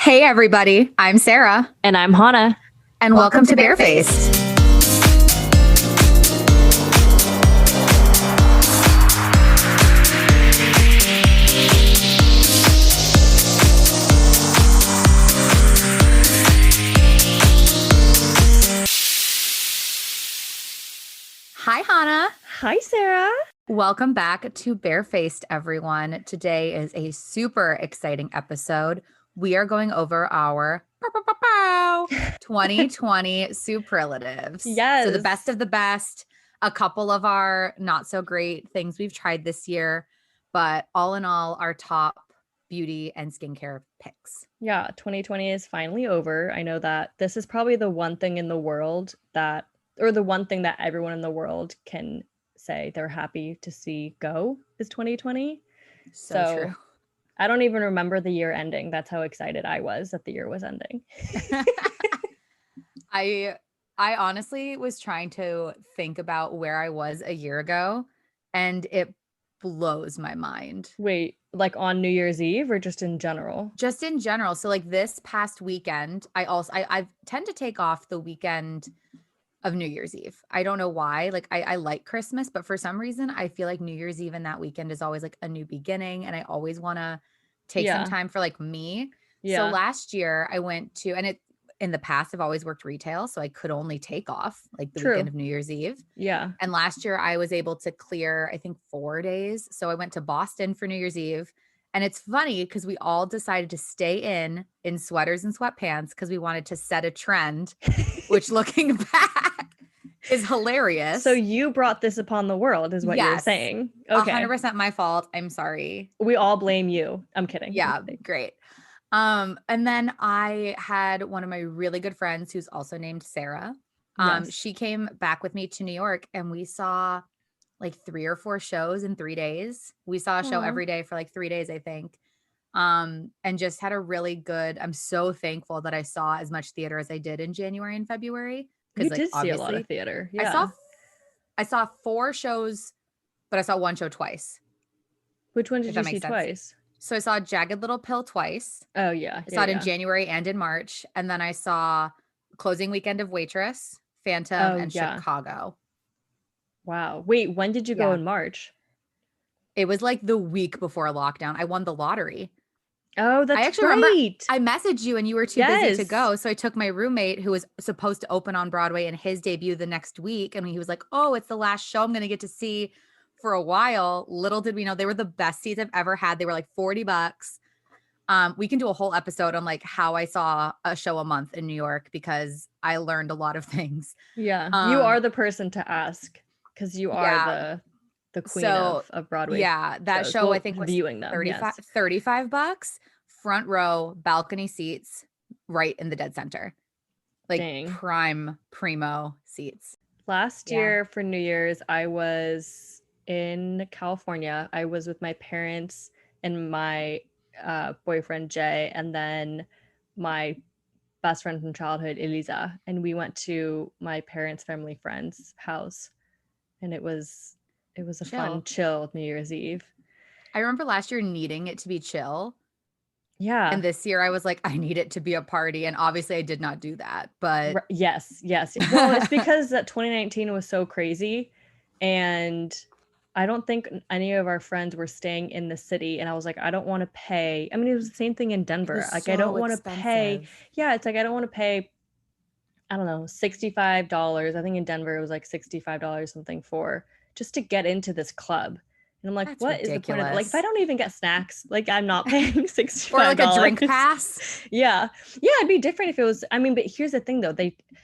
Hey everybody, I'm Sarah. And I'm Hanna. And welcome to Barefaced. Hi Hanna. Hi Sarah. Welcome back to Barefaced, everyone. Today is a super exciting episode. We are going over our 2020 superlatives. Yes. So the best of the best, a couple of our not so great things we've tried this year, but all in all, our top beauty and skincare picks. Yeah, 2020 is finally over. I know that this is probably the one thing in the world that, or the one thing that everyone in the world can say they're happy to see go is 2020. So true. I don't even remember the year ending. That's how excited I was that the year was ending. I honestly was trying to think about where I was a year ago, and it blows my mind. Wait, like on New Year's Eve or just in general? Just in general. So like this past weekend, I tend to take off the weekend of New Year's Eve. I don't know why. Like I like Christmas, but for some reason I feel like New Year's Eve and that weekend is always like a new beginning, and I always want to take some time for like me. So last year I went to, and in the past I've always worked retail, so I could only take off like the weekend of New Year's Eve. Yeah. And last year I was able to clear, I think 4 days. So I went to Boston for New Year's Eve. And it's funny because we all decided to stay in sweaters and sweatpants because we wanted to set a trend, which looking back is hilarious. So you brought this upon the world is what you're saying. Okay. 100% my fault. I'm sorry. We all blame you. I'm kidding. Yeah, great. And then I had one of my really good friends who's also named Sarah. She came back with me to New York, and we saw like 3 or 4 shows in 3 days. We saw a show every day for like 3 days, I think. And just had a really good, I'm so thankful that I saw as much theater as I did in January and February. You like, did see a lot of theater. Yeah. I saw 4 shows, but I saw 1 show twice. Which one did you see twice? So I saw Jagged Little Pill twice. Oh yeah. I saw it in January and in March. And then I saw closing weekend of Waitress, Phantom, and Chicago. Wow. Wait, when did you go in March? It was like the week before lockdown. I won the lottery. Oh, that's I actually remember I messaged you and you were too busy to go. So I took my roommate who was supposed to open on Broadway in his debut the next week. And he was like, oh, it's the last show I'm going to get to see for a while. Little did we know they were the best seats I've ever had. They were like $40. We can do a whole episode on like how I saw a show a month in New York because I learned a lot of things. Yeah. You are the person to ask because you are the queen of Broadway. Yeah, that show I think was viewing them. $35, front row, balcony seats, right in the dead center. Like primo seats. Last year for New Year's, I was in California. I was with my parents and my boyfriend Jay, and then my best friend from childhood, Eliza, and we went to my parents' family friend's house, and it was a fun, chill New Year's Eve. I remember last year needing it to be chill. Yeah. And this year I was like, I need it to be a party. And obviously I did not do that. But yes. Well, it's because that 2019 was so crazy. And I don't think any of our friends were staying in the city. And I was like, I don't want to pay. I mean, it was the same thing in Denver. Like, I don't want to pay. Yeah, it's like, I don't want to pay, I don't know, $65. I think in Denver it was like $65 something for just to get into this club. And I'm like, that's what ridiculous. Is the point of it? Like, if I don't even get snacks, like I'm not paying $65. Or like a drink pass. Yeah, it'd be different if it was, I mean, but here's the thing though,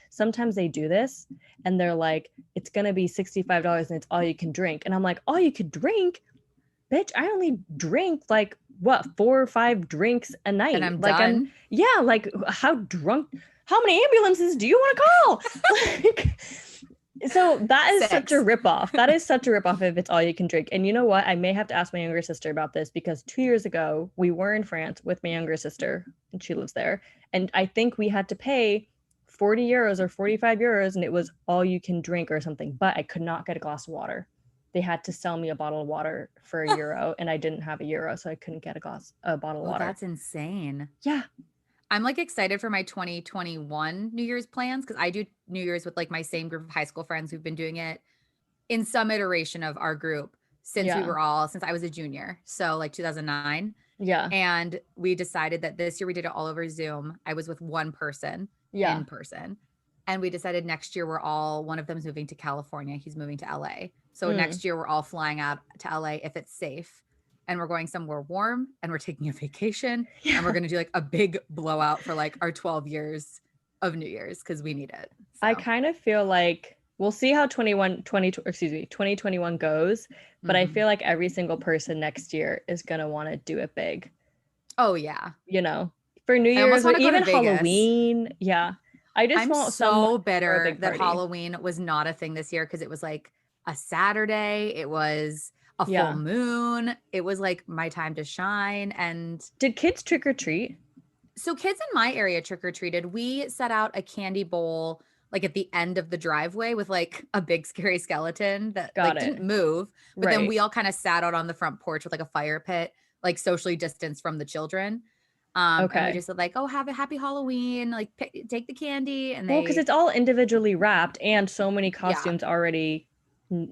sometimes they do this and they're like, it's gonna be $65 and it's all you can drink. And I'm like, all you could drink? Bitch, I only drink like what, 4 or 5 drinks a night. And I'm like done. Like how many ambulances do you want to call? Like, so that is 6. such a ripoff. That is such a ripoff if it's all you can drink. And you know what? I may have to ask my younger sister about this because 2 years ago, we were in France with my younger sister and she lives there. And I think we had to pay 40 euros or 45 euros and it was all you can drink or something. But I could not get a glass of water. They had to sell me a bottle of water for €1 and I didn't have €1. So I couldn't get a bottle of water. That's insane. Yeah. I'm like excited for my 2021 New Year's plans because I do New Year's with like my same group of high school friends who've been doing it in some iteration of our group Yeah. since I was a junior. So like 2009. Yeah. And we decided that this year we did it all over Zoom. I was with one person Yeah. in person. And we decided next year one of them is moving to California. He's moving to LA. So next year we're all flying out to LA if it's safe. And we're going somewhere warm and we're taking a vacation. Yeah. And we're going to do like a big blowout for like our 12 years of New Year's because we need it. So. I kind of feel like we'll see how 2021 goes, but I feel like every single person next year is going to want to do it big. Oh, yeah. You know, for New Year's or even Halloween. Yeah. I'm so bitter that Halloween was not a thing this year because it was like a Saturday. It was a full moon. It was like my time to shine. And did kids trick or treat? So kids in my area trick or treated. We set out a candy bowl like at the end of the driveway with like a big scary skeleton that didn't move. But then we all kind of sat out on the front porch with like a fire pit, like socially distanced from the children. And we just said like, oh, have a happy Halloween, like take the candy. And because it's all individually wrapped and so many costumes already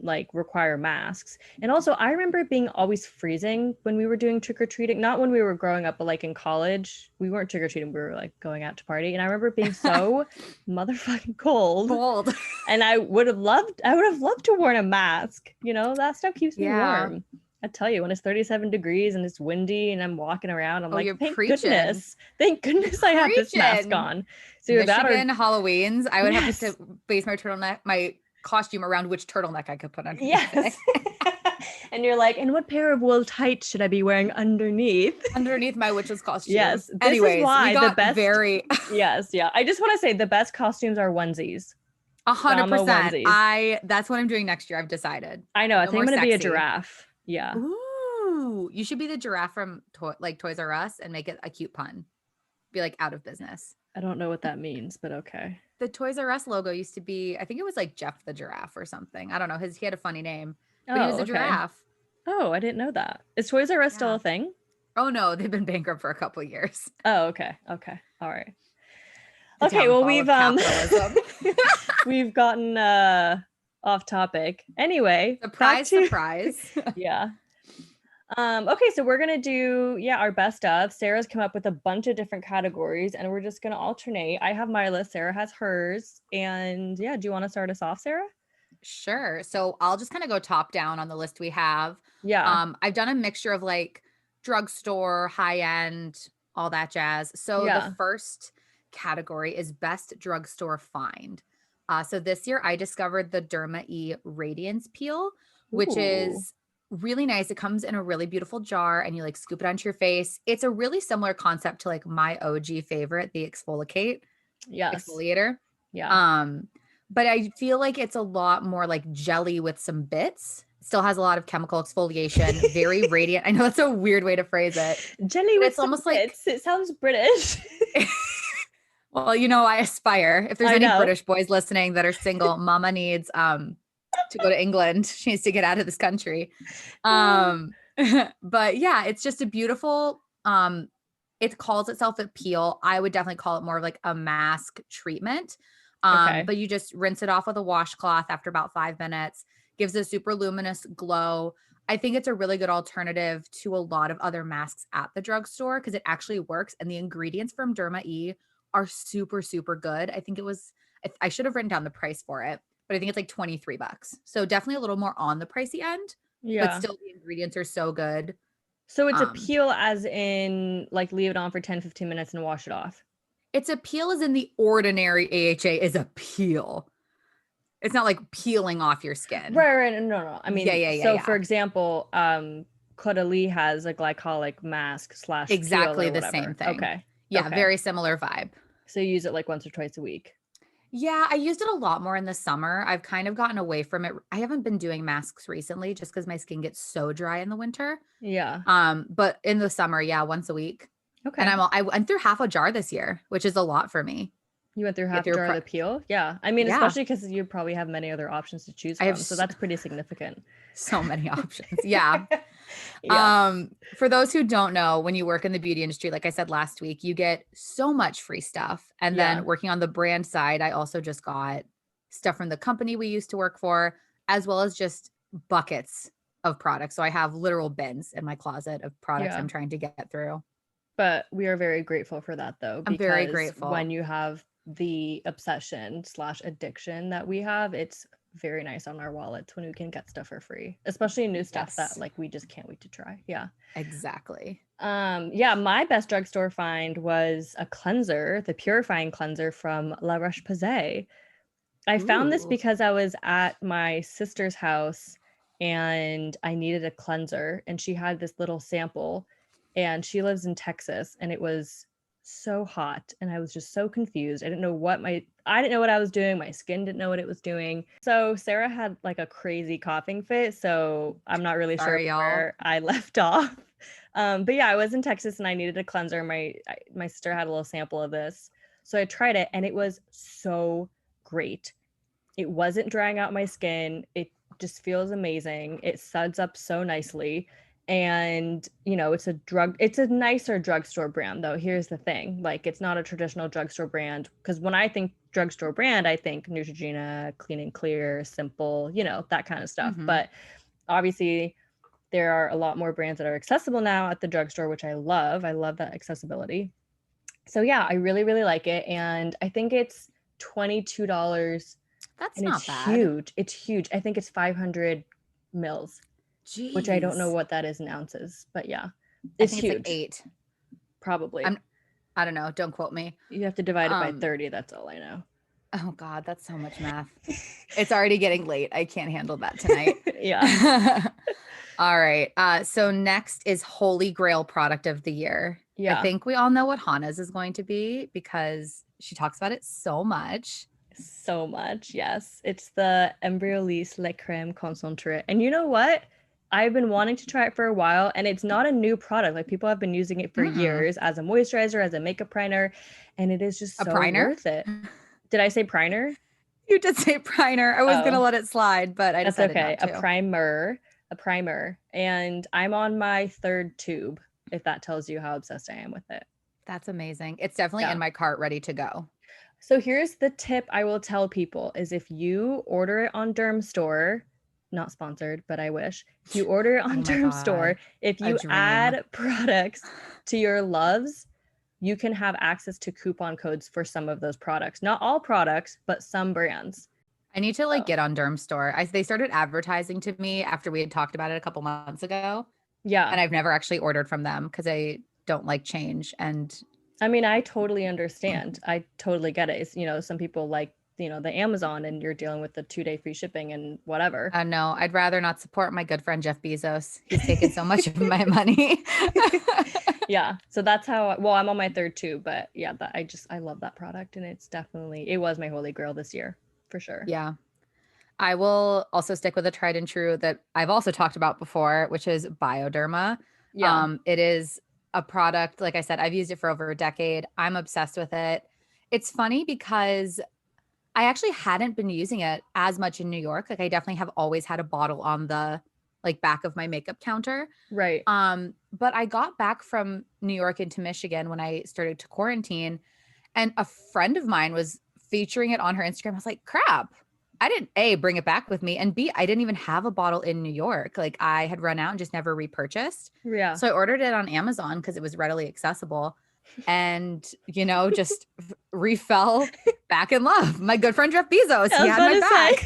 like require masks. And also I remember it being always freezing when we were doing trick-or-treating, not when we were growing up, but like in college we weren't trick-or-treating, we were like going out to party, and I remember it being so motherfucking cold. And I would have loved to wear a mask, you know, that stuff keeps me warm. I tell you, when it's 37 degrees and it's windy and I'm walking around, I'm like, thank goodness I have this mask on. So Michigan Halloweens, I would have to base my costume around which turtleneck I could put on. Yes. And you're like, and what pair of wool tights should I be wearing underneath my witch's costume? Yes. Anyways, why we got the best yes. Yeah. I just want to say the best costumes are onesies. 100%. That's what I'm doing next year. I've decided. I know. I think I'm going to be a giraffe. Yeah. Ooh, you should be the giraffe from Toys R Us and make it a cute pun. Be like out of business. I don't know what that means, but okay. The Toys R Us logo used to be, I think it was like Jeff the Giraffe or something. I don't know. He had a funny name, but he was a giraffe. Oh, I didn't know that. Is Toys R Us still a thing? Oh no, they've been bankrupt for a couple of years. Oh, okay. Okay. All right. Okay, well we've gotten off topic. Anyway, surprise. Yeah. Okay, so we're gonna do our best of. Sarah's come up with a bunch of different categories and we're just gonna alternate. I have my list, Sarah has hers, and do you want to start us off, Sarah? Sure. So I'll just kind of go top down on the list we have. I've done a mixture of like drugstore, high end, all that jazz. So the first category is best drugstore find. So this year I discovered the Derma E Radiance Peel, which is really nice. It comes in a really beautiful jar and you like scoop it onto your face. It's a really similar concept to like my OG favorite, the Exfoliator. But I feel like it's a lot more like jelly with some bits. Still has a lot of chemical exfoliation, very radiant. I know that's a weird way to phrase it. Jelly with some bits. It sounds British. Well, you know, I aspire. If there's any British boys listening that are single, mama needs to go to England. She needs to get out of this country. But yeah, it's just a beautiful, it calls itself a peel. I would definitely call it more of like a mask treatment. But you just rinse it off with a washcloth after about 5 minutes, gives a super luminous glow. I think it's a really good alternative to a lot of other masks at the drugstore because it actually works. And the ingredients from Derma E are super, super good. I think I should have written down the price for it, but I think it's like $23. So definitely a little more on the pricey end, but still the ingredients are so good. So it's a peel as in like leave it on for 10-15 minutes and wash it off. It's a peel as in the ordinary AHA is a peel. It's not like peeling off your skin. Right. No. I mean, for example, Caudalie has a glycolic mask / exactly the same thing. Okay. Yeah, very similar vibe. So you use it like once or twice a week. Yeah, I used it a lot more in the summer. I've kind of gotten away from it. I haven't been doing masks recently just because my skin gets so dry in the winter. Yeah. But in the summer, once a week. Okay. And I went through half a jar this year, which is a lot for me. You went through half a jar of the peel? Yeah. I mean, especially because you probably have many other options to choose from. So that's pretty significant. So many options. Yeah. Yeah. For those who don't know, when you work in the beauty industry, like I said last week, you get so much free stuff. And Yeah. then working on the brand side, I also just got stuff from the company we used to work for, as well as just buckets of products. So I have literal bins in my closet of products Yeah. I'm trying to get through. But we are very grateful for that though, I'm very because grateful. when you have the obsession / addiction that we have, it's very nice on our wallets when we can get stuff for free, especially new stuff that Yes. like we just can't wait to try. Yeah. Exactly. Yeah, my best drugstore find was a cleanser, the purifying cleanser from La Roche-Posay. I found this Ooh. because I was at my sister's house and I needed a cleanser, and she had this little sample, and she lives in Texas, and it was so hot and I was just so confused. I didn't know what I was doing. My skin didn't know what it was doing. So Sarah had like a crazy coughing fit, so I'm not really sure Sorry, y'all. where I left off. But yeah, I was in Texas and I needed a cleanser. My sister had a little sample of this. So I tried it and it was so great. It wasn't drying out my skin. It just feels amazing. It suds up so nicely. And, it's a nicer drugstore brand though. Here's the thing. Like, it's not a traditional drugstore brand, because when I think drugstore brand, I think Neutrogena, Clean and Clear, Simple, that kind of stuff. Mhm. But obviously there are a lot more brands that are accessible now at the drugstore, which I love. I love that accessibility. So yeah, I really, really like it. And I think it's $22. That's And not it's bad. huge. It's huge. I think it's 500 mils, which I don't know Jeez. what that is in ounces, but yeah, I it's think it's like huge. 8. Probably. I don't know. Don't quote me. You have to divide it by 30. That's all I know. Oh God, that's so much math. It's already getting late. I can't handle that tonight. Yeah. All right. So next is Holy Grail product of the year. I Yeah. think we all know what Hanna's is going to be because she talks about it so much. So much. Yes. It's the Embryolisse Le Crème Concentré. And you know what? I've been wanting to try it for a while, and it's not a new product. Like, people have been using it for years as a moisturizer, as a makeup primer, and it is just A so primer? worth it. Did I say primer? You did say primer. I was gonna Oh. let it slide, but I That's decided okay. not to. A primer. And I'm on my 3rd tube, if that tells you how obsessed I am with it. That's amazing. It's definitely in my cart ready to go. So here's the tip I will tell people is, if you order it on Drugstore, not sponsored, but I wish. If you order it on Drugstore, if you add products to your loves, you can have access to coupon codes for some of those products. Not all products, but some brands. I need to get on Drugstore. They started advertising to me after we had talked about it a couple months ago. Yeah. And I've never actually ordered from them because I don't like change. And I mean, I totally understand. I totally get it. It's, some people like, the Amazon, and you're dealing with the 2-day free shipping and whatever. No, I'd rather not support my good friend Jeff Bezos. He's taken so much of my money. Yeah. So that's how, I'm on my 3rd too, but yeah, I love that product, and it was my holy grail this year for sure. Yeah. I will also stick with a tried and true that I've also talked about before, which is Bioderma. Yeah. It is a product, like I said, I've used it for over a decade. I'm obsessed with it. It's funny because I actually hadn't been using it as much in New York. Like, I definitely have always had a bottle on the back of my makeup counter. Right. But I got back from New York into Michigan when I started to quarantine, and a friend of mine was featuring it on her Instagram. I was like, crap. I didn't A, bring it back with me, and B, I didn't even have a bottle in New York. Like, I had run out and just never repurchased. Yeah. So I ordered it on Amazon because it was readily accessible, and just refell back in love. My good friend Jeff Bezos, he had my back.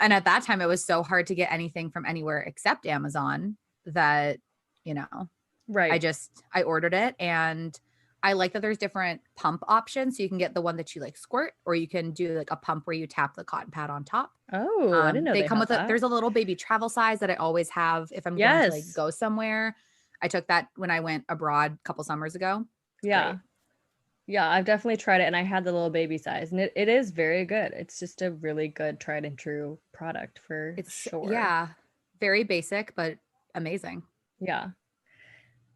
And at that time, it was so hard to get anything from anywhere except Amazon that, right. I ordered it, and I like that there's different pump options. So you can get the one that you squirt, or you can do a pump where you tap the cotton pad on top. Oh, I didn't know they come with that. there's a little baby travel size that I always have if I'm going to go somewhere. I took that when I went abroad a couple summers ago. Yeah. Great. Yeah, I've definitely tried it, and I had the little baby size, and it is very good. It's just a really good tried and true product for sure. Yeah. Very basic, but amazing. Yeah.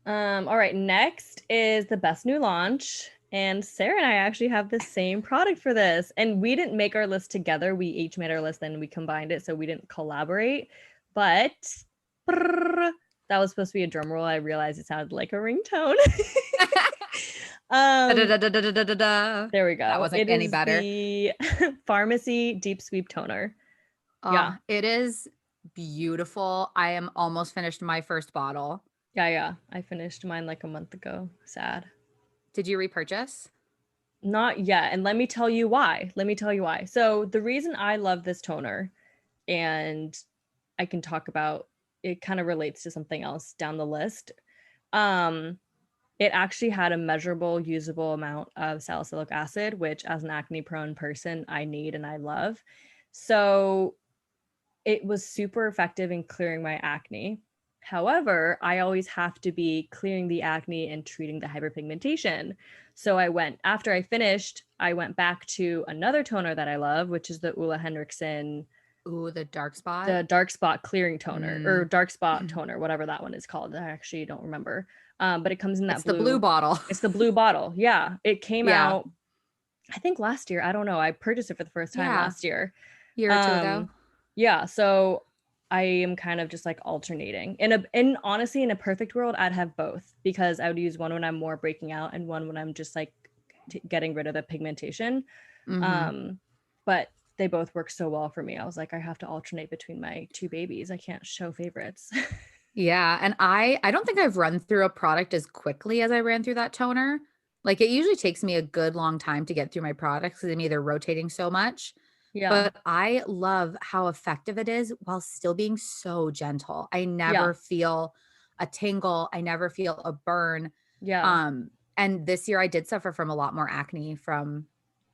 All right, next is the best new launch, and Sarah and I actually have the same product for this, and we didn't make our list together. We each made our list, then we combined it, so we didn't collaborate, but Brrr. That was supposed to be a drum roll. I realized it sounded like a ringtone. Da-da-da-da-da-da-da-da. There we go. That wasn't It any is better. the Pharmacy Deep Sweep Toner. Yeah. It is beautiful. I am almost finished my first bottle. Yeah. I finished mine like a month ago. Sad. Did you repurchase? Not yet. And let me tell you why. So the reason I love this toner, and I can talk about, it kind of relates to something else down the list. It actually had a measurable, usable amount of salicylic acid, which as an acne prone person, I need and I love. So it was super effective in clearing my acne. However, I always have to be clearing the acne and treating the hyperpigmentation. So after I finished, I went back to another toner that I love, which is the Ole Henriksen. Ooh, the dark spot. The dark spot clearing toner or dark spot toner, whatever that one is called. I actually don't remember. But it comes in that the blue bottle. It's the blue bottle. Yeah. It came out, I think last year. I don't know. I purchased it for the first time last year. Year or two ago. Yeah. So I am kind of just like alternating. In honestly, in a perfect world, I'd have both, because I would use one when I'm more breaking out and one when I'm just like getting rid of the pigmentation. But they both work so well for me. I was like, I have to alternate between my two babies. I can't show favorites. Yeah. And I don't think I've run through a product as quickly as I ran through that toner. Like, it usually takes me a good long time to get through my products because I'm either rotating so much. Yeah. But I love how effective it is while still being so gentle. I never feel a tingle. I never feel a burn. Yeah. And this year I did suffer from a lot more acne from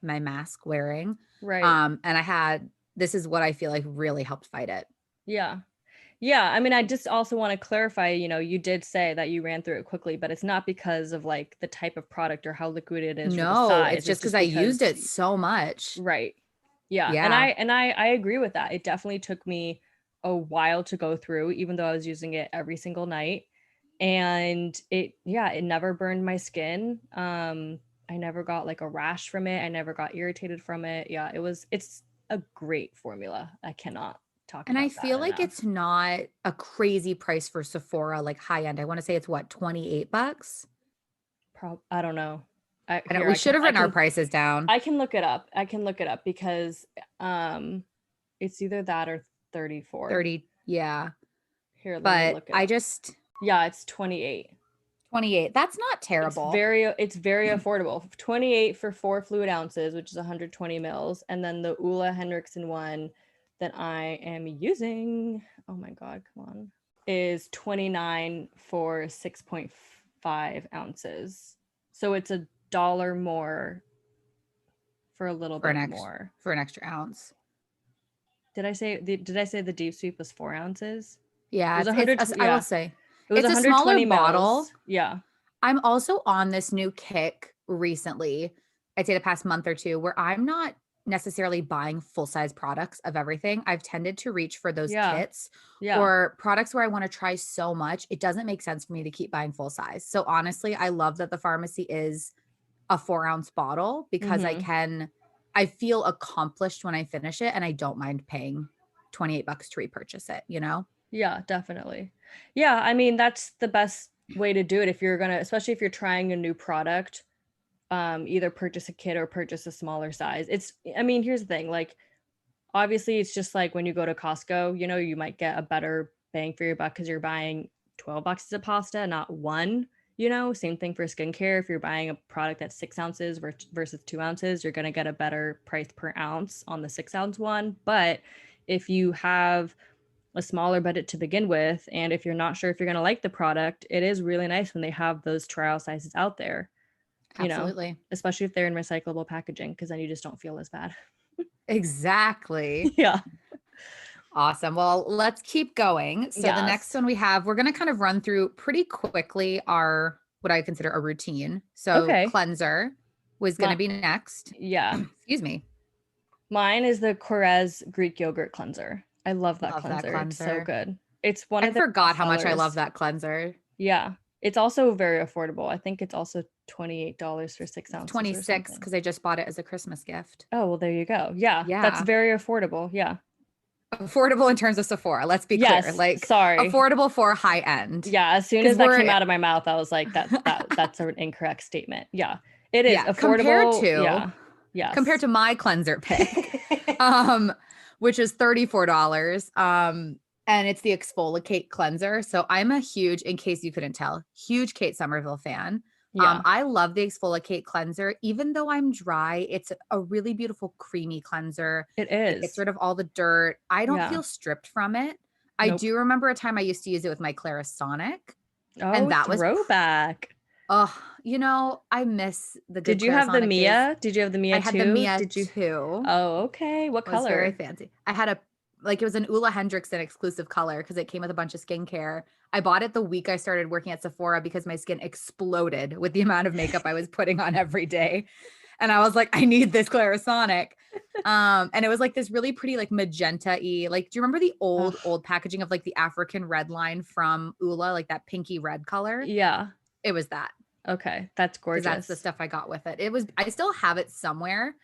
my mask wearing. Right. And this is what I feel like really helped fight it. Yeah. Yeah. I mean, I just also want to clarify, you did say that you ran through it quickly, but it's not because of like the type of product or how liquid it is. No, or the size. it's just because I used it so much. Right. Yeah. And I agree with that. It definitely took me a while to go through, even though I was using it every single night. And it never burned my skin. I never got like a rash from it. I never got irritated from it. Yeah, it's a great formula. I cannot talk about that. And I feel like it's not a crazy price for Sephora, like high end. I want to say it's what, $28? I don't know. We should have written our prices down. I can look it up. Because it's either that or 34. 30, yeah. Here, let me look it up. Yeah, it's 28. 28. That's not terrible. It's very affordable. 28 for 4 fluid ounces, which is 120 mils. And then the Ole Henriksen one that I am using, oh my God, come on, is 29 for 6.5 ounces. So it's $1 more for a little bit more. For an extra ounce. Did I say the deep sweep was 4 ounces? Yeah, I will say. It was a smaller bottle. Mils. Yeah. I'm also on this new kick recently, I'd say the past month or two, where I'm not necessarily buying full-size products of everything. I've tended to reach for those kits or products where I want to try so much. It doesn't make sense for me to keep buying full size. So honestly, I love that the pharmacy is a 4-ounce bottle because I feel accomplished when I finish it, and I don't mind paying $28 to repurchase it, Yeah, definitely. Yeah, I mean, that's the best way to do it if you're especially if you're trying a new product, either purchase a kit or purchase a smaller size. Here's the thing, like, obviously it's just like when you go to Costco, you might get a better bang for your buck because you're buying 12 boxes of pasta, not one. Same thing for skincare. If you're buying a product that's 6 ounces versus 2 ounces, you're going to get a better price per ounce on the 6-ounce one. But if you have a smaller budget to begin with, and if you're not sure if you're going to like the product, it is really nice when they have those trial sizes out there. Absolutely. Especially if they're in recyclable packaging, because then you just don't feel as bad. Exactly. Yeah. Awesome. Well, let's keep going. So the next one we're going to kind of run through pretty quickly what I consider a routine. So cleanser was going to be next. Yeah. Excuse me. Mine is the Korres Greek yogurt cleanser. I love that cleanser. It's so good. It's one of the forgot how much I love that cleanser. Yeah. It's also very affordable. I think it's also $28 for 6 ounces. 26 because I just bought it as a Christmas gift. Oh, well, there you go. Yeah. That's very affordable. Yeah. affordable in terms of Sephora. Let's be clear. Yes, Like sorry. affordable for high end. Yeah, as soon as that came out of my mouth, I was like, that's an incorrect statement. Yeah, it is affordable. Compared to my cleanser pick, which is $34. And it's the Exfoliate cleanser. So I'm a huge, in case you couldn't tell, huge Kate Somerville fan. Yeah. I love the Exfoliate cleanser. Even though I'm dry, it's a really beautiful creamy cleanser. It is. It gets rid of all the dirt. I don't feel stripped from it. I do remember a time I used to use it with my Clarisonic. Oh, and that throwback. Oh, you know, I miss the good. Did you have the Mia? Did you have the Mia too? I had the Mia too. Oh, okay. What color? It was very fancy. I had it was an Ulla Hendrickson exclusive color because it came with a bunch of skincare. I bought it the week I started working at Sephora because my skin exploded with the amount of makeup I was putting on every day. And I was like, I need this Clarisonic. And it was like this really pretty, like magenta-y. Like, do you remember the old packaging of like the African red line from Ulla, like that pinky red color? Yeah. It was that. Okay. That's gorgeous. That's the stuff I got with it. I still have it somewhere,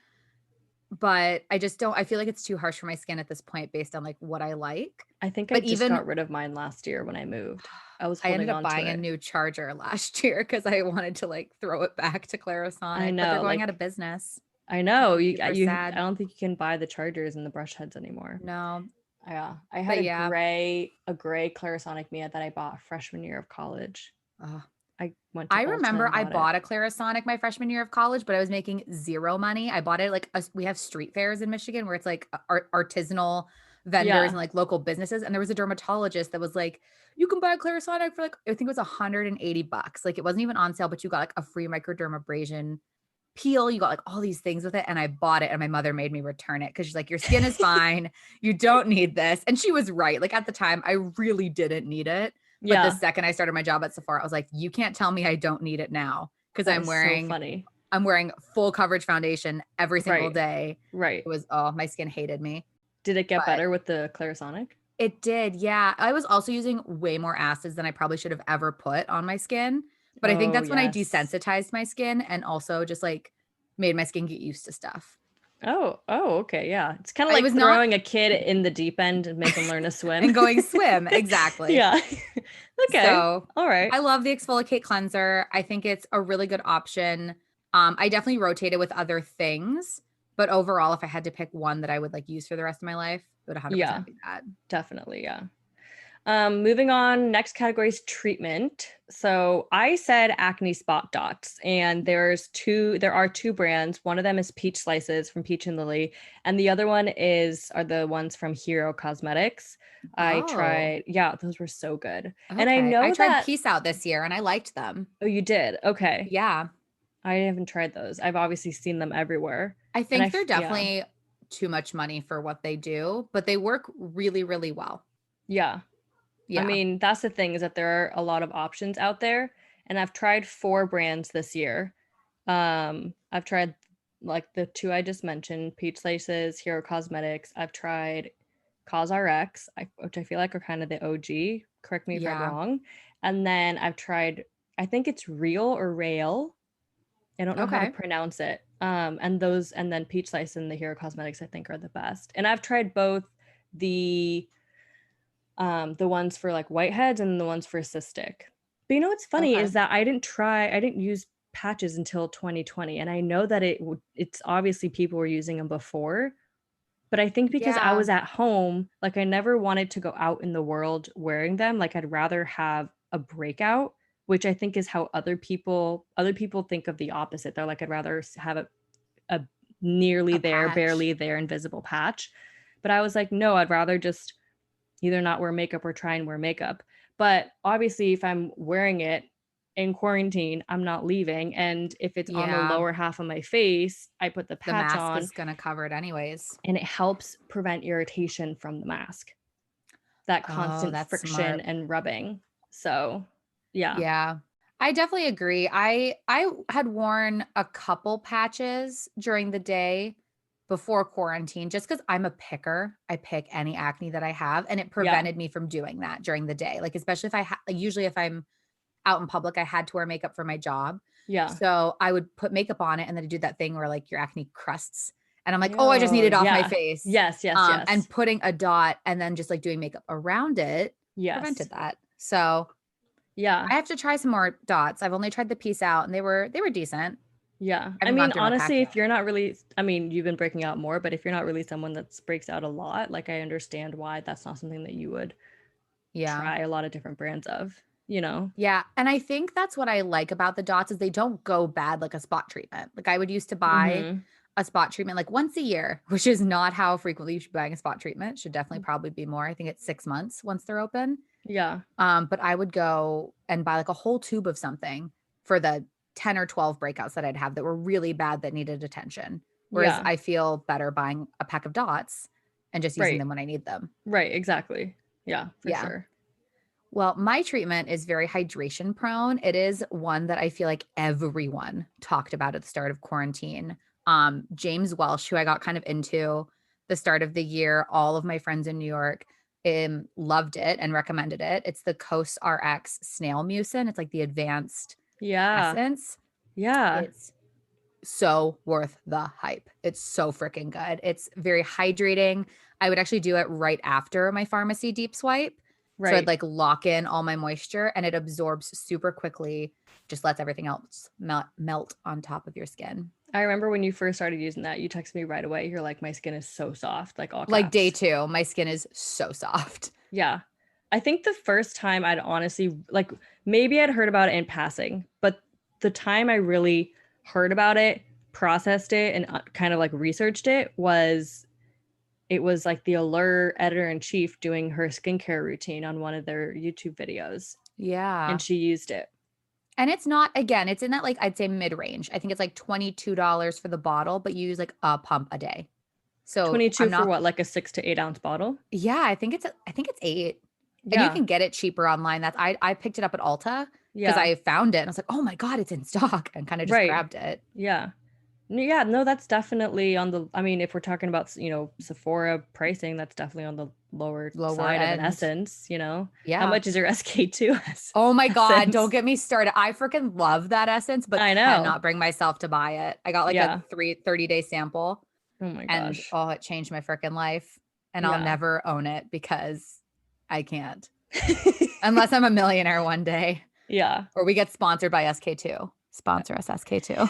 but I just don't, I feel like it's too harsh for my skin at this point based on like what I like. I think I just got rid of mine last year when I moved. I ended up buying a new charger last year because I wanted to like throw it back to Clarisonic. I know, but they're going out of business. I know. I don't think you can buy the chargers and the brush heads anymore. No. Yeah. I had a gray Clarisonic Mia that I bought freshman year of college. I remember I bought a Clarisonic my freshman year of college, but I was making zero money. I bought it like we have street fairs in Michigan where it's like artisanal vendors and like local businesses. And there was a dermatologist that was like, you can buy a Clarisonic for like, I think it was $180. Like it wasn't even on sale, but you got like a free microdermabrasion peel. You got like all these things with it. And I bought it and my mother made me return it because she's like, your skin is fine. You don't need this. And she was right. Like at the time, I really didn't need it. But the second I started my job at Sephora, I was like, you can't tell me I don't need it now because I'm wearing full coverage foundation every single day. Right. It was, my skin hated me. Did it get better with the Clarisonic? It did. Yeah. I was also using way more acids than I probably should have ever put on my skin. But I think that's when I desensitized my skin and also just like made my skin get used to stuff. Oh, okay. Yeah. It's kind of like throwing a kid in the deep end and make them learn to swim. And going swim. Exactly. Yeah. Okay. So, all right. I love the Exfoliate cleanser. I think it's a really good option. I definitely rotate it with other things. But overall, if I had to pick one that I would like use for the rest of my life, it would 100% be that. Definitely. Yeah. Moving on, next category is treatment. So I said acne spot dots, and there are two brands. One of them is Peach Slices from Peach and Lily, and the other one are the ones from Hero Cosmetics. I tried, those were so good. Okay. And I know I tried Peace Out this year and I liked them. Oh, you did? Okay. Yeah. I haven't tried those. I've obviously seen them everywhere. I think they're definitely too much money for what they do, but they work really, really well. Yeah. I mean, that's the thing is that there are a lot of options out there, and I've tried 4 brands this year. I've tried like the 2 I just mentioned, Peach Slices, Hero Cosmetics. I've tried CosRx, which I feel like are kind of the OG. Correct me if I'm wrong. And then I've tried, I think it's Real or Rail. I don't know how to pronounce it. And then Peach Slice and the Hero Cosmetics I think are the best. And I've tried both the ones for like whiteheads and the ones for cystic. But you know what's funny is that I didn't use patches until 2020, and I know that it's obviously people were using them before, but I think because I was at home, like I never wanted to go out in the world wearing them. Like I'd rather have a breakout, which I think is how other people think of the opposite. They're like, I'd rather have a nearly there, barely there invisible patch. But I was like, no, I'd rather just either not wear makeup or try and wear makeup. But obviously if I'm wearing it in quarantine, I'm not leaving. And if it's on the lower half of my face, I put the patch on. The mask is going to cover it anyways. And it helps prevent irritation from the mask. That constant friction and rubbing. So yeah. Yeah. I definitely agree. I had worn a couple patches during the day before quarantine, just because I'm a picker. I pick any acne that I have, and it prevented me from doing that during the day. Like, especially if usually if I'm out in public, I had to wear makeup for my job. Yeah. So I would put makeup on it and then do that thing where like your acne crusts And I'm like, oh, I just need it off my yeah. face. Yes, yes. And putting a dot and then just like doing makeup around it prevented that. So yeah, I have to try some more dots. I've only tried the Peace Out and they were decent. yeah. I I haven't gone mean, through my pack honestly, yet. if you're not really, I mean, you've been breaking out more, but if you're not really someone that breaks out a lot, like I understand why that's not something that you would Yeah. try a lot of different brands of, you know? Yeah. And I think that's what I like about the dots is they don't go bad like a spot treatment. Like I would used to buy Mm-hmm. a spot treatment like once a year, which is not how frequently you should be buying a spot treatment. It should definitely probably be more. I think it's 6 months once they're open. Yeah. But I would go and buy like a whole tube of something for the 10 or 12 breakouts that I'd have that were really bad that needed attention. Whereas Yeah. I feel better buying a pack of dots and just using Right. them when I need them. Right. Exactly. Yeah, for Yeah. sure. Well, my treatment is very hydration prone. It is one that I feel like everyone talked about at the start of quarantine. James Welsh, who I got kind of into the start of the year, all of my friends in New York loved it and recommended it. It's the Coast RX Snail Mucin. It's like the advanced Yeah. essence. Yeah. It's so worth the hype. It's so freaking good. It's very hydrating. I would actually do it right after my pharmacy deep swipe. Right. So I'd like lock in all my moisture and it absorbs super quickly, just lets everything else melt on top of your skin. I remember when you first started using that, you texted me right away. You're like, my skin is so soft, like all caps. Like day 2, my skin is so soft. Yeah. I think the first time I'd honestly, like maybe I'd heard about it in passing, but the time I really heard about it, processed it, and kind of like researched it was like the Allure editor-in-chief doing her skincare routine on one of their YouTube videos. Yeah. And she used it. And it's not, again, it's in that like, I'd say mid-range. I think it's like $22 for the bottle, but you use like a pump a day. So 22 for what, like a 6 to 8 ounce bottle? Yeah, I think it's 8. Yeah. And you can get it cheaper online. That's I picked it up at Ulta because Yeah. I found it and I was like, oh my God, it's in stock, and kind of just grabbed it. Yeah. Yeah, no, that's definitely on the, I mean, if we're talking about, you know, Sephora pricing, that's definitely on the lower side end of an essence, you know? Yeah. How much is your SK2? Oh my God, essence? don't get me started. I freaking love that essence, but I know. cannot bring myself to buy it. I got like a 30-day sample. Oh my and gosh. it changed my freaking life. And I'll never own it because I can't. Unless I'm a millionaire one day. Yeah. Or we get sponsored by SK2. Sponsor us, SK2.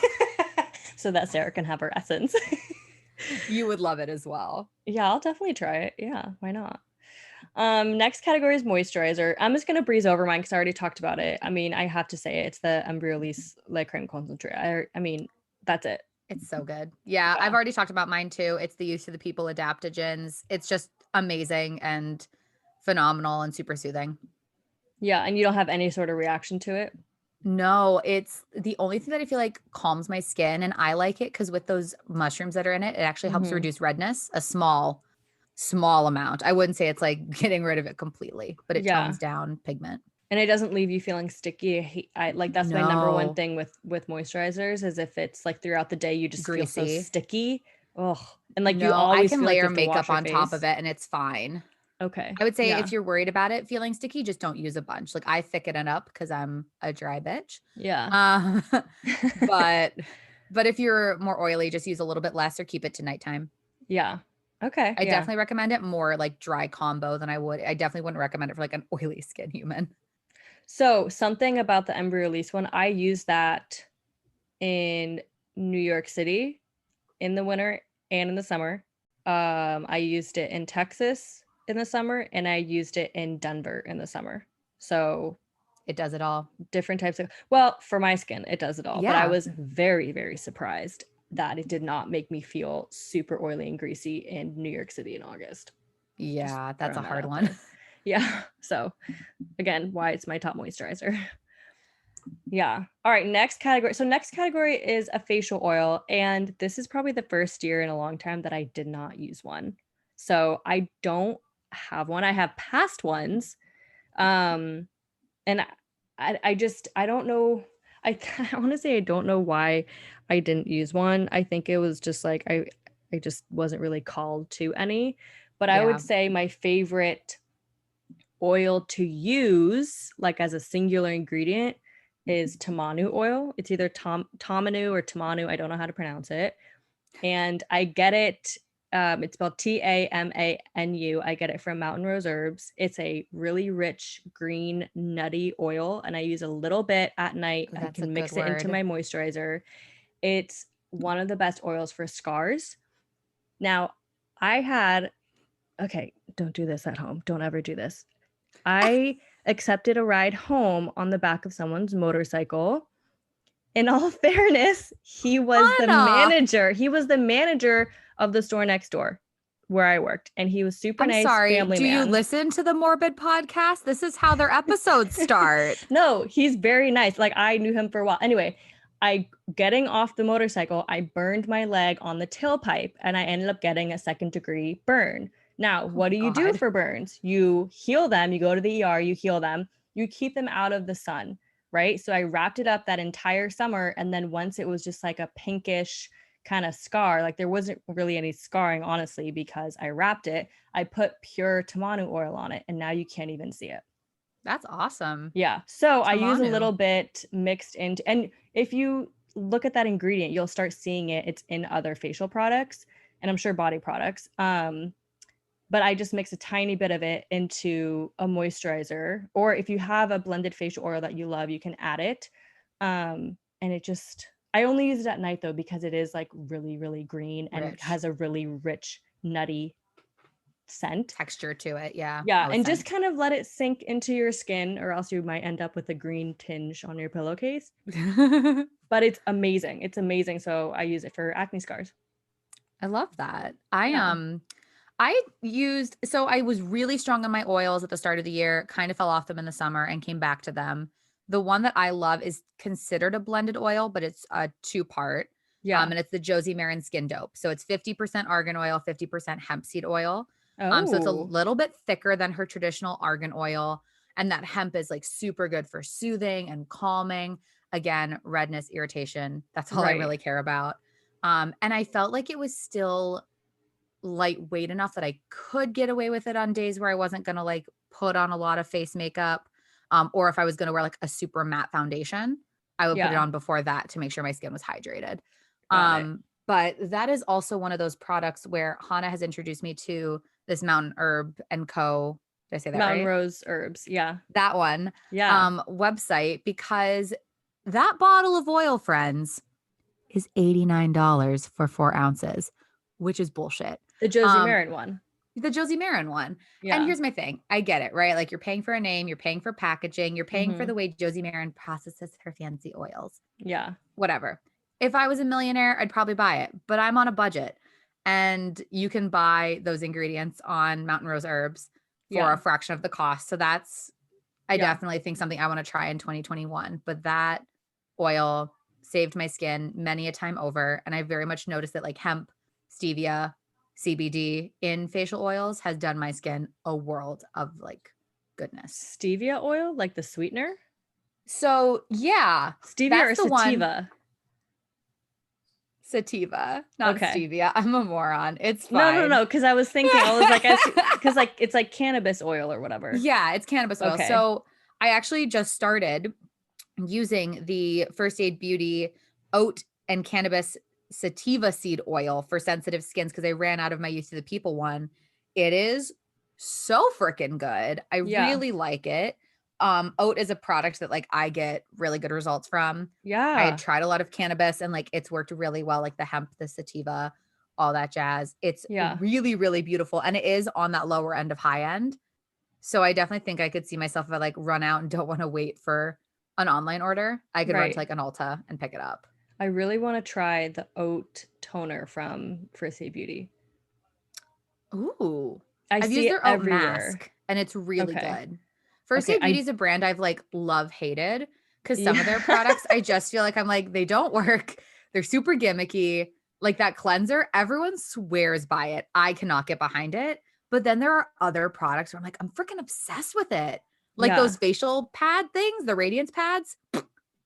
So that Sarah can have her essence. You would love it as well. Yeah, I'll definitely try it. Yeah, why not? Next category is moisturizer. I'm just gonna breeze over mine because I already talked about it. I mean, I have to say it's the Embryolisse Le Creme Concentrate. I mean, that's it. It's so good. Yeah, I've already talked about mine too. It's the Use of the People adaptogens. It's just amazing and phenomenal and super soothing. Yeah, and you don't have any sort of reaction to it? No, it's the only thing that I feel like calms my skin, and I like it because with those mushrooms that are in it, it actually helps reduce redness, a small amount. I wouldn't say it's like getting rid of it completely, but it tones down pigment. And it doesn't leave you feeling sticky. I like that's my number one thing with moisturizers is if it's like throughout the day you just feel so sticky. Oh, and like you always I can feel layer like makeup on top of it and it's fine. Okay. I would say if you're worried about it feeling sticky, just don't use a bunch. Like I thicken it up because I'm a dry bitch. Yeah. But if you're more oily, just use a little bit less or keep it to nighttime. Yeah. Okay. I definitely recommend it more like dry combo than I definitely wouldn't recommend it for like an oily skin human. So something about the Embryolisse one, I use that in New York City in the winter and in the summer. I used it in Texas in the summer and I used it in Denver in the summer. So it does it all. Different types of, well, for my skin, it does it all. Yeah. But I was very, very surprised that it did not make me feel super oily and greasy in New York City in August. Yeah, that's a hard one. Yeah. So again, why it's my top moisturizer. Yeah. All right. Next category. So next category is a facial oil. And this is probably the first year in a long time that I did not use one. So I don't have one. I have past ones. And I don't know. I want to say I don't know why I didn't use one. I think it was just like I just wasn't really called to any. But I would say my favorite oil to use, like as a singular ingredient, is Tamanu oil. It's either Tamanu or Tamanu. I don't know how to pronounce it. and I get it. It's spelled Tamanu. I get it from Mountain Rose Herbs. It's a really rich green nutty oil, and I use a little bit at night. Oh, I that's a can good mix it into word. my moisturizer. It's one of the best oils for scars. Now, I had, okay, don't do this at home. Don't ever do this. I accepted a ride home on the back of someone's motorcycle. In all fairness, he was the Hanna, manager. He was the manager of the store next door where I worked, and he was super I'm nice, sorry. family Do you man. listen to the Morbid podcast? This is how their episodes start. No, he's very nice. Like, I knew him for a while. Anyway, I getting off the motorcycle, I burned my leg on the tailpipe, and I ended up getting a 2nd-degree burn. Now, Oh what do you do God. for burns? You heal them, you go to the ER, you heal them, you keep them out of the sun, right? So I wrapped it up that entire summer, and then once it was just like a pinkish kind of scar, like there wasn't really any scarring, honestly, because I wrapped it, I put pure tamanu oil on it, and now you can't even see it. That's awesome. Yeah. So I use a Tamanu. little bit mixed into, and if you look at that ingredient, you'll start seeing it. It's in other facial products, and I'm sure body products. But I just mix a tiny bit of it into a moisturizer, or if you have a blended facial oil that you love, you can add it. And it just, I only use it at night though, because it is like really, really green and Rich has a really rich, nutty scent. texture to it. Yeah. Yeah, Oh, and just scent. kind of let it sink into your skin, or else you might end up with a green tinge on your pillowcase. But it's amazing. It's amazing. So I use it for acne scars. I love that. Yeah. I used, so I was really strong on my oils at the start of the year, kind of fell off them in the summer and came back to them. The one that I love is considered a blended oil, but it's a 2-part. Yeah. And it's the Josie Marin Skin Dope. So it's 50% argan oil, 50% hemp seed oil. So it's a Oh, little bit thicker than her traditional argan oil. And that hemp is like super good for soothing and calming. Again, redness, irritation. That's all I right. really care about. And I felt like it was still lightweight enough that I could get away with it on days where I wasn't going to like put on a lot of face makeup. Or if I was going to wear like a super matte foundation, I would put it Yeah. on before that to make sure my skin was hydrated. Got it. But that is also one of those products where Hanna has introduced me to this Mountain Herb and Co. Did I say that Mountain right? Rose Herbs. Yeah. That one Yeah. website, because that bottle of oil, friends, is $89 for 4 ounces, which is bullshit. The Josie Um, Marin one. the Josie Marin one. And Yeah. here's my thing. I get it, right? Like you're paying for a name, you're paying for packaging, you're paying for Mm-hmm. the way Josie Marin processes her fancy oils. Yeah. Whatever. If I was a millionaire, I'd probably buy it, but I'm on a budget. And you can buy those ingredients on Mountain Rose Herbs for Yeah. a fraction of the cost. So that's, I Yeah. definitely think something I want to try in 2021. But that oil saved my skin many a time over. And I very much noticed that like hemp, stevia, CBD in facial oils has done my skin a world of like goodness. Stevia oil, like the sweetener? So yeah, Stevia that's or the one. sativa? Sativa, not Okay. stevia. I'm a moron. It's No, fine. no, because I was thinking, I was like, because like it's like cannabis oil or whatever. Yeah, it's cannabis oil. Okay. So I actually just started using the First Aid Beauty oat and cannabis sativa seed oil for sensitive skins because I ran out of my Youth to the People one. It is so freaking good. I Yeah. really like it. Oat is a product that like I get really good results from. I Yeah. had tried a lot of cannabis and like it's worked really well, like the hemp, the sativa, all that jazz. It's Yeah. really, really beautiful. And it is on that lower end of high end. So I definitely think I could see myself if I like run out and don't want to wait for an online order. I could run to Right. like an Ulta and pick it up. I really want to try the oat toner from First Aid Beauty. Ooh. I I've see used it their oat everywhere. mask and it's really Okay. good. First Okay, Aid Beauty is a brand I've like love hated because some of their products I just feel like I'm like, they don't work. They're super gimmicky. Like that cleanser, everyone swears by it. I cannot get behind it. But then there are other products where I'm like, I'm freaking obsessed with it. Like Yeah. those facial pad things, the radiance pads.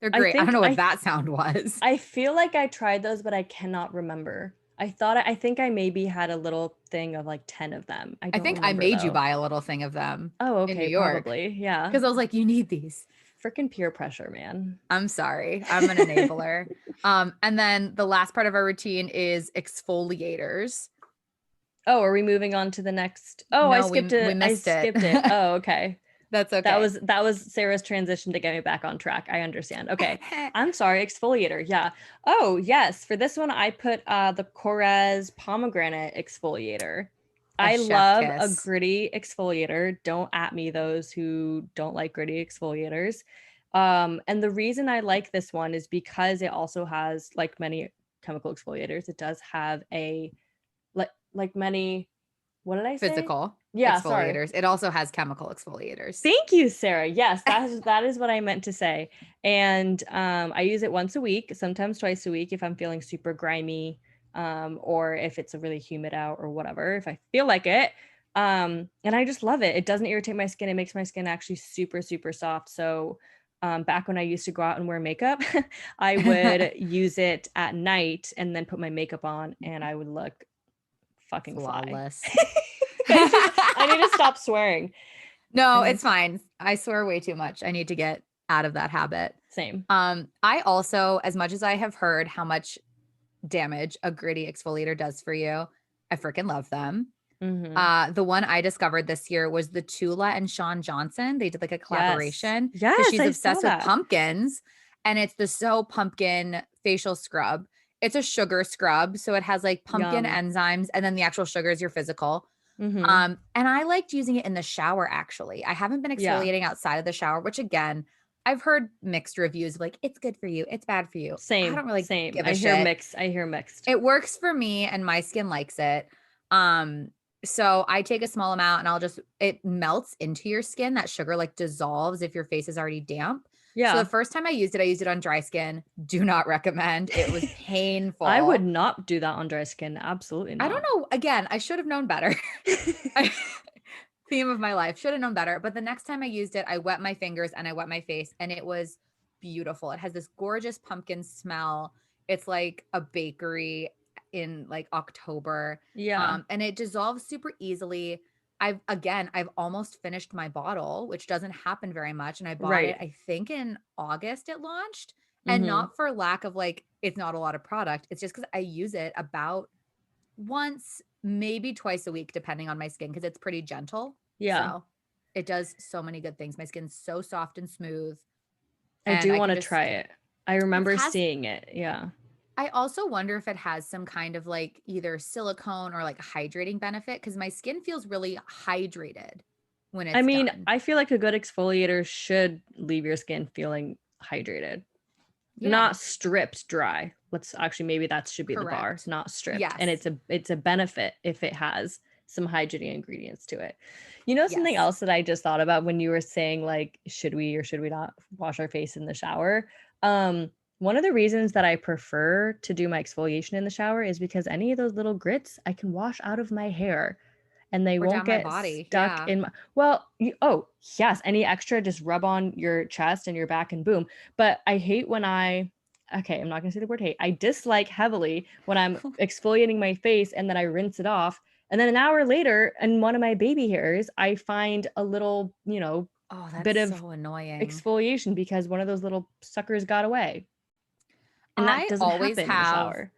They're I great. I don't think know what that sound was. I feel like I tried those, but I cannot remember. I think I maybe had a little thing of like 10 of them. I I don't think I remember made you though. buy a little thing of them Oh, in New okay, York probably. Yeah. because I was like, you need these. Freaking peer pressure, man. I'm sorry. I'm an enabler. And then the last part of our routine is exfoliators. Oh, are we moving on to the next? Oh, I No, skipped we it. I missed it. skipped it. Oh, okay. That's okay. That was Sarah's transition to get me back on track. I understand. Okay. I'm sorry, exfoliator. Yeah. Oh, yes. For this one, I put the Korres pomegranate exfoliator. I chef love a kiss. gritty exfoliator. Don't at me those who don't like gritty exfoliators. And the reason I like this one is because it also has, like many chemical exfoliators, it does have a like many, what did I say? Physical Yeah, sorry. exfoliators. It also has chemical exfoliators. Thank you, Sarah. Yes, that is what I meant to say. And I use it once a week, sometimes twice a week if I'm feeling super grimy, or if it's a really humid out or whatever, if I feel like it. And I just love it. It doesn't irritate my skin. It makes my skin actually super, super soft. So back when I used to go out and wear makeup, I would use it at night and then put my makeup on and I would look fucking Flawless. fly. I need to stop swearing. No, it's fine. I swear way too much. I need to get out of that habit. Same. I also, as much as I have heard how much damage a gritty exfoliator does for you, I freaking love them. Mm-hmm. The one I discovered this year was the Tula and Sean Johnson. They did like a collaboration. Yes, she's I obsessed saw with that. pumpkins, and it's the So Pumpkin facial scrub. It's a sugar scrub, so it has like pumpkin enzymes, and then the actual sugar is your physical. Mm-hmm. And I liked using it in the shower, actually. I haven't been exfoliating outside of the shower, which again, I've heard mixed reviews of like, it's good for you, it's bad for you. Same. I don't really Same. give a I shit. hear mixed. It works for me and my skin likes it. So I take a small amount and it melts into your skin. That sugar like dissolves if your face is already damp. Yeah. So the first time I used it on dry skin. Do not recommend. It was painful. I would not do that on dry skin. Absolutely not. I don't know. Again, I should have known better. Theme of my life. Should have known better. But the next time I used it, I wet my fingers and I wet my face and it was beautiful. It has this gorgeous pumpkin smell. It's like a bakery in like October. Yeah. And it dissolves super easily. I've almost finished my bottle, which doesn't happen very much. And I bought it, I think in August it launched. And not for lack of like, it's not a lot of product. It's just because I use it about once, maybe twice a week, depending on my skin, because it's pretty gentle. Yeah. So it does so many good things. My skin's so soft and smooth. I do want to try it. I remember seeing it. Yeah. I also wonder if it has some kind of like either silicone or like hydrating benefit because my skin feels really hydrated when it's done. I feel like a good exfoliator should leave your skin feeling hydrated. Yeah. Not stripped dry. Maybe that should be the bar. Not stripped. Yes. And it's a benefit if it has some hydrating ingredients to it. You know, something else that I just thought about when you were saying like, should we or should we not wash our face in the shower? One of the reasons that I prefer to do my exfoliation in the shower is because any of those little grits I can wash out of my hair and they won't get stuck in my, any extra just rub on your chest and your back and boom. But I hate when I'm not gonna say the word hate. I dislike heavily when I'm exfoliating my face and then I rinse it off. And then an hour later in one of my baby hairs, I find a little, bit of so annoying exfoliation because one of those little suckers got away. And that doesn't happen in the shower.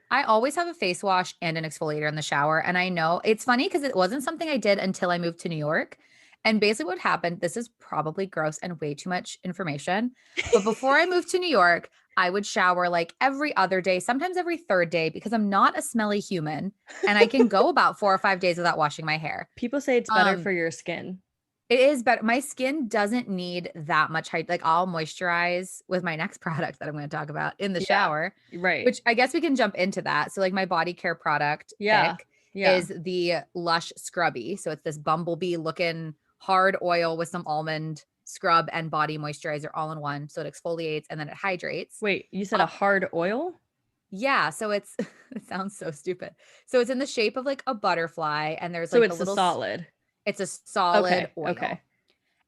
I always have a face wash and an exfoliator in the shower. And I know it's funny because it wasn't something I did until I moved to New York. And basically what happened, this is probably gross and way too much information. But before I moved to New York, I would shower like every other day, sometimes every third day, because I'm not a smelly human. And I can go about 4 or 5 days without washing my hair. People say it's better for your skin. It is better. My skin doesn't need that much hydrate. Like I'll moisturize with my next product that I'm going to talk about in the shower. Right. Which I guess we can jump into that. So like my body care product pick is the Lush Scrubby. So it's this bumblebee looking hard oil with some almond scrub and body moisturizer all in one. So it exfoliates and then it hydrates. Wait, you said a hard oil? Yeah. So it sounds so stupid. So it's in the shape of like a butterfly and there's like it's a solid. It's a solid oil. Okay.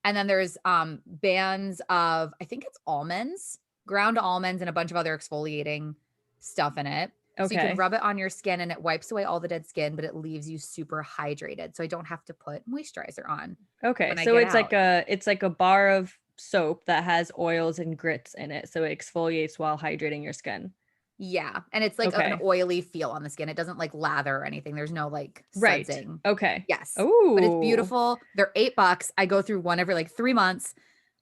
And then there's bands of, I think it's almonds, ground almonds, and a bunch of other exfoliating stuff in it. Okay. So you can rub it on your skin and it wipes away all the dead skin, but it leaves you super hydrated. So I don't have to put moisturizer on. Okay. So it's like a bar of soap that has oils and grits in it, so it exfoliates while hydrating your skin. Yeah. And it's like an Okay. oily feel on the skin. It doesn't like lather or anything. There's no like Right. sudsing. Okay. Yes. But it's Oh, beautiful. They're $8. I go through one every like 3 months.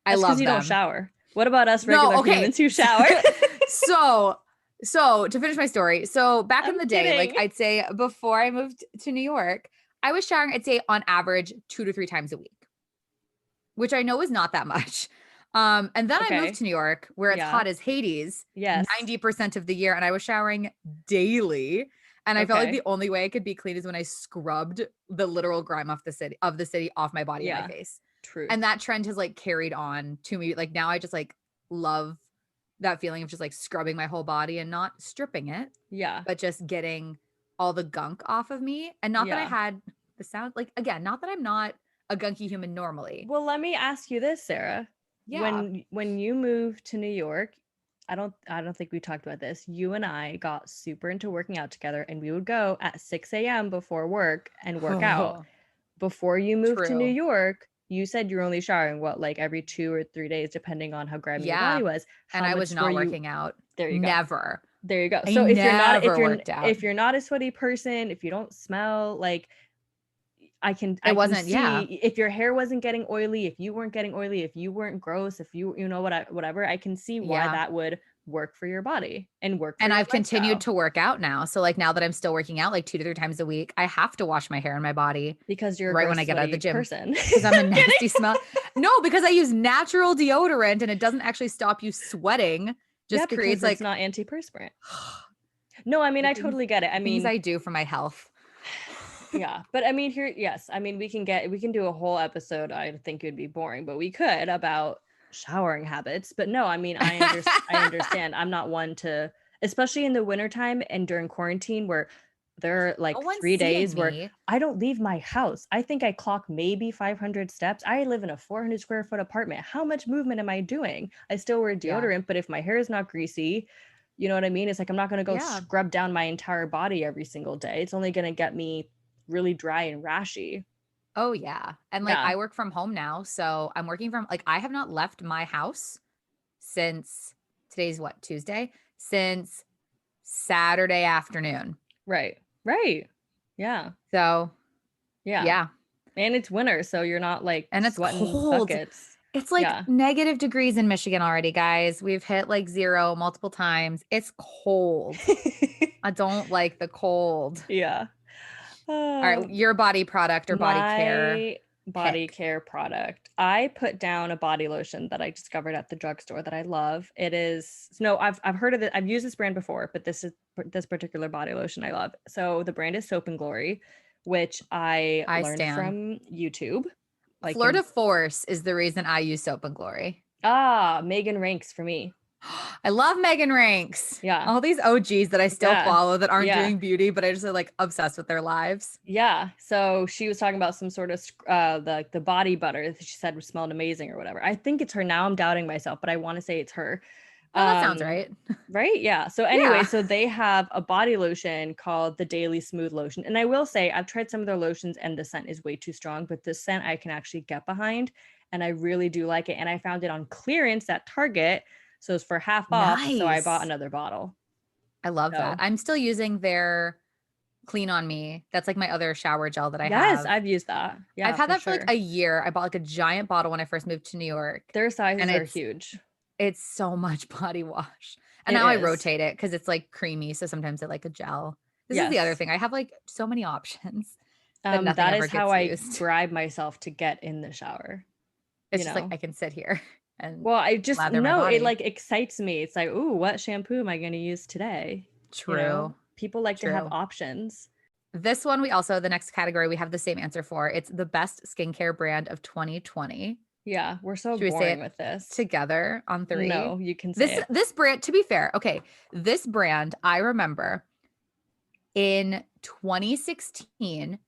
I that's because love you don't them. shower. What about us No, regular okay. humans who shower? So to finish my story, so back in I'm the day, like kidding. I'd say before I moved to New York, I was showering, I'd say on average 2 to 3 times a week, which I know is not that much. And then I moved Okay. to New York where it's Yeah. hot as Hades Yes. 90% of the year, and I was showering daily. And I felt like Okay. the only way I could be clean is when I scrubbed the literal grime off the city off my body and my Yeah. face. Truth. And that trend has like carried on to me. Like now I just like love that feeling of just like scrubbing my whole body and not stripping it, Yeah. but just getting all the gunk off of me. And not that I Yeah. had the sound, like again, not that I'm not a gunky human normally. Well, let me ask you this, Sarah. Yeah. When you moved to New York, I don't think we talked about this. You and I got super into working out together, and we would go at 6 a.m. before work and work out. Oh, Before you moved to New true. York, you said you're only showering like every 2 or 3 days, depending on how grimy your Yeah. body was. And How I was much were not you? working out. There you go. Never. There you go. I So if you're not never worked out. if you're not a sweaty person, if you don't smell like I can wasn't, see yeah. if your hair wasn't getting oily, if you weren't getting oily, if you weren't gross, if you know whatever, I can see why Yeah. that would work for your body and work for And your I've continued lifestyle. to work out now. So like now that I'm still working out like 2 to 3 times a week, I have to wash my hair and my body Because you're a right gross, when I get out of the sweaty gym person. because I'm a I'm kidding. nasty smell. No, because I use natural deodorant and it doesn't actually stop you sweating. Yeah, Just because creates it's like not antiperspirant. No, I mean, the I things, totally get it. I things mean, I do for my health. yeah, but I mean, yes, I mean, we can do a whole episode. I think it would be boring, but we could about showering habits. But no, I mean, I understand. I'm not one to, especially in the wintertime and during quarantine where there are No like one's 3 days seeing where me. I don't leave my house. I think I clock maybe 500 steps. I live in a 400 square foot apartment. How much movement am I doing? I still wear Yeah. deodorant, but if my hair is not greasy, you know what I mean? It's like I'm not going to go Yeah. scrub down my entire body every single day. It's only going to get me really dry and rashy. Oh yeah. And like Yeah. I work from home now. So I'm working from like I have not left my house since today's what, Tuesday? Since Saturday afternoon. Right. Right. Yeah. So Yeah. yeah. And it's winter, so you're not like And it's sweating cold. buckets. It's like Yeah. negative degrees in Michigan already, guys. We've hit like 0 multiple times. It's cold. I don't like the cold. Yeah. All right, your body product or body care My body pick. care product. I put down a body lotion that I discovered at the drugstore that I love. It is I've heard of it. I've used this brand before, but this particular body lotion I love. So the brand is Soap and Glory, which I I learned stan. from YouTube. Like Fleur de Force is the reason I use Soap and Glory. Megan Ranks for me. I love Megan Ranks. Yeah. All these OGs that I still Yeah. follow that aren't Yeah. doing beauty, but I just are like obsessed with their lives. Yeah. So she was talking about some sort of the body butter that she said smelled amazing or whatever. I think it's her. Now I'm doubting myself, but I want to say it's her. Oh, that sounds right. Right? Yeah. So anyway, Yeah. so they have a body lotion called the Daily Smooth Lotion. And I will say I've tried some of their lotions and the scent is way too strong, but this scent I can actually get behind and I really do like it. And I found it on clearance at Target. So it's for half off. So I bought Nice. another bottle. I love So- that. I'm still using their Clean on Me. That's like my other shower gel that I Yes, have. I've used that. Yeah. I've had that for sure. like a year. I bought like a giant bottle when I first moved to New York. Their sizes and are it's- huge. It's so much body wash. And It now I is. rotate it because it's like creamy. So sometimes I like a gel. This is the other Yes. thing. I have like so many options that nothing That ever is how gets I used. bribe myself to get in the shower. It's you just know? like I can sit here and Well, I just lather my no, it body. like excites me. It's like, ooh, what shampoo am I going to use today? True. You know? People like to have True. options. This one, the next category, we have the same answer for. It's the best skincare brand of 2020. Yeah, we're so Should we say boring it with this. Together on 3. No, you can say it. This brand, to be fair, okay, this brand, I remember in 2016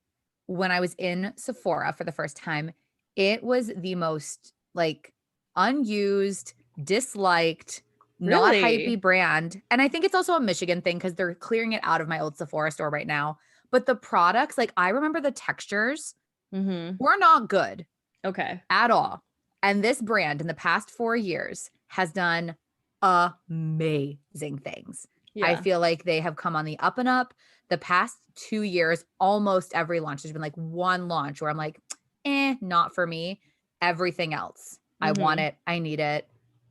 when I was in Sephora for the first time, it was the most like unused, disliked, not Really? hypey brand. And I think it's also a Michigan thing because they're clearing it out of my old Sephora store right now. But the products, like I remember the textures Mm-hmm. were not good Okay. at all. And this brand in the past 4 years has done amazing things. I Yeah. feel like they have come on the up and up. The past 2 years, almost every launch, there's been like one launch where I'm like, not for me. Everything else, I want it. I need it.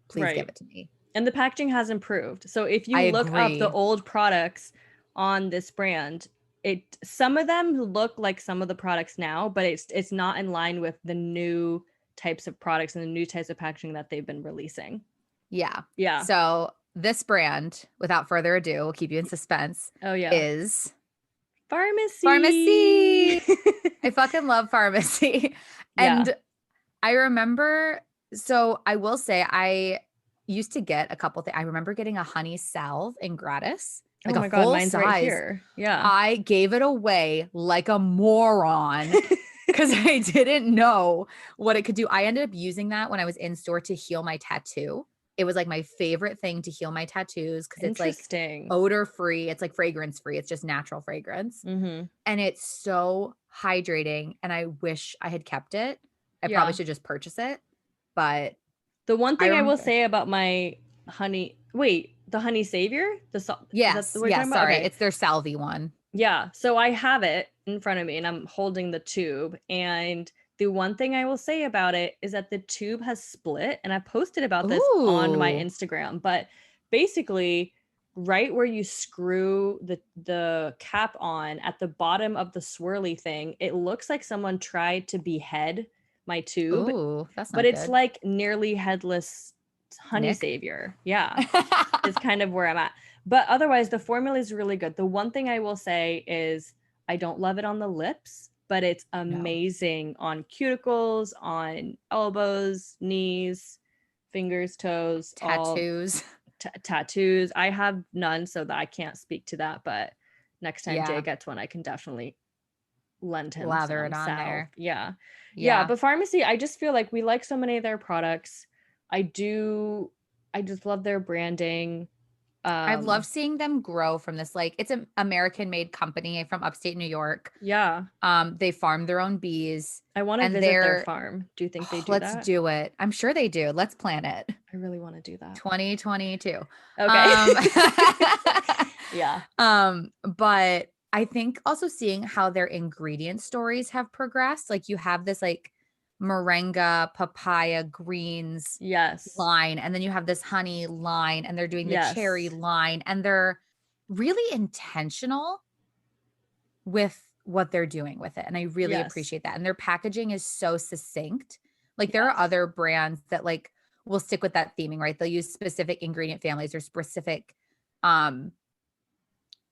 Please give Right. it to me. And the packaging has improved. So if you I look up the agree. old products on this brand, some of them look like some of the products now, but it's not in line with the new types of products and the new types of packaging that they've been releasing. Yeah. Yeah. So this brand, without further ado, we'll keep you in suspense, Oh yeah. is Pharmacy. I fucking love Pharmacy. Yeah. And I remember, so I will say I used to get a couple things. I remember getting a honey salve in gratis, like Oh a my God, full mine's right size. here. Yeah. I gave it away like a moron because I didn't know what it could do. I ended up using that when I was in store to heal my tattoo. It was like my favorite thing to heal my tattoos because it's like Interesting. odor free. It's like fragrance free. It's just natural fragrance. Mm-hmm. And it's so hydrating. And I wish I had kept it. I Yeah. probably should just purchase it. But The one thing I will remember, say about my the honey savior, is that yes, the way you're talking about? sorry. Okay. It's their salvy one. Yeah. So I have it in front of me and I'm holding the tube. And the one thing I will say about it is that the tube has split. And I posted about this on my Ooh. Instagram. But basically, right where you screw the cap on at the bottom of the swirly thing, it looks like someone tried to behead my tube. Ooh, that's not But it's good. like nearly headless honey Nick? savior. Yeah. Is kind of where I'm at. But otherwise, the formula is really good. The one thing I will say is I don't love it on the lips, but it's amazing on cuticles, on elbows, knees, fingers, toes, Tattoos. tattoos. I have none, so that I can't speak to that. But next time Jay Yeah. gets one, I can definitely lend him Lather some it on salve. there. Yeah. Yeah. But Pharmacy, I just feel like we like so many of their products. I just love their branding. I've loved seeing them grow from this, like, it's an American made company from upstate New York. Yeah. They farm their own bees. I want to and visit their farm. Do you think they do let's that? do it. I'm sure they do. Let's plan it. I really want to do that. 2022. Okay. Yeah. But I think also seeing how their ingredient stories have progressed. Like you have this like moringa, papaya, greens Yes. line, and then you have this honey line, and they're doing the Yes. cherry line, and they're really intentional with what they're doing with it. And I really Yes. appreciate that. And their packaging is so succinct. Like there are other brands that like will stick with that theming, right? They'll use specific ingredient families or specific,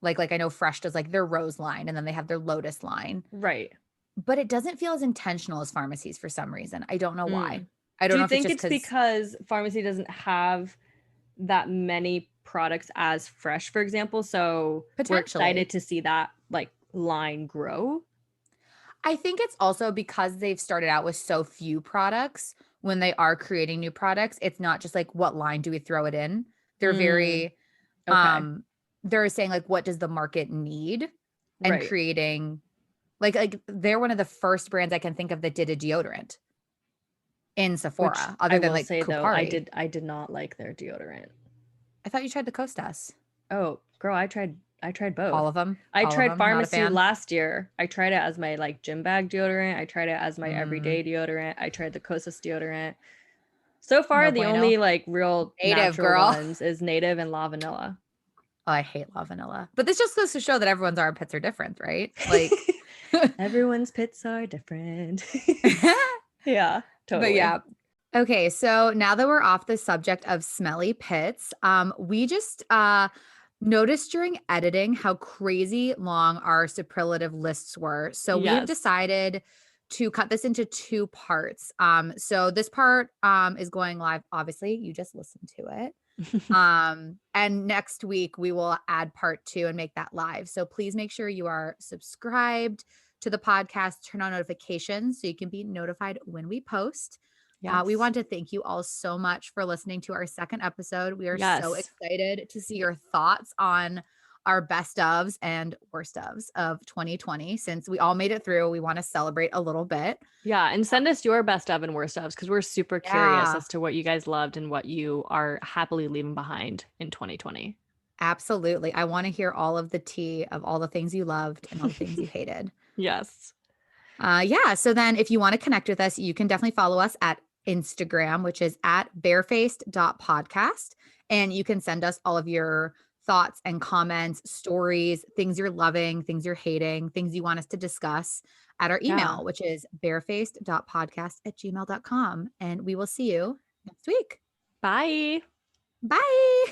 like I know Fresh does like their rose line, and then they have their lotus line. Right. But it doesn't feel as intentional as Pharmacies for some reason. I don't know why. I don't Do know you if think it's just because Pharmacy doesn't have that many products as Fresh, for example? So we're excited to see that like line grow. I think it's also because they've started out with so few products. When they are creating new products, it's not just like, what line do we throw it in? They're very, they're saying like, what does the market need? And creating like they're one of the first brands I can think of that did a deodorant in Sephora, other than like say Kupari. though, I did not like their deodorant. I thought you tried the Costas. Oh, girl, I tried both. All of them? I tried Pharmacy last year. I tried it as my like gym bag deodorant. I tried it as my everyday deodorant. I tried the Costas deodorant. So far, the only like real Native natural ones is Native and La Vanilla. Oh, I hate La Vanilla. But this just goes to show that everyone's armpits are different, right? Like everyone's pits are different. Yeah, totally. But yeah. Okay, so now that we're off the subject of smelly pits, we just noticed during editing how crazy long our superlative lists were. So we've decided to cut this into 2 parts. So this part is going live. Obviously, you just listened to it. And next week we will add part 2 and make that live. So please make sure you are subscribed to the podcast, turn on notifications so you can be notified when we post. We want to thank you all so much for listening to our second episode. We are so excited to see your thoughts on our best ofs and worst ofs of 2020. Since we all made it through, we want to celebrate a little bit. Yeah, and send us your best of and worst ofs because we're super curious Yeah, as to what you guys loved and what you are happily leaving behind in 2020. absolutely. I want to hear all of the tea of all the things you loved and all the things you hated. Yes. Yeah. So then if you want to connect with us, you can definitely follow us at Instagram, which is at barefaced.podcast. And you can send us all of your thoughts and comments, stories, things you're loving, things you're hating, things you want us to discuss at our Yeah. email, which is barefaced.podcast@gmail.com. And we will see you next week. Bye. Bye.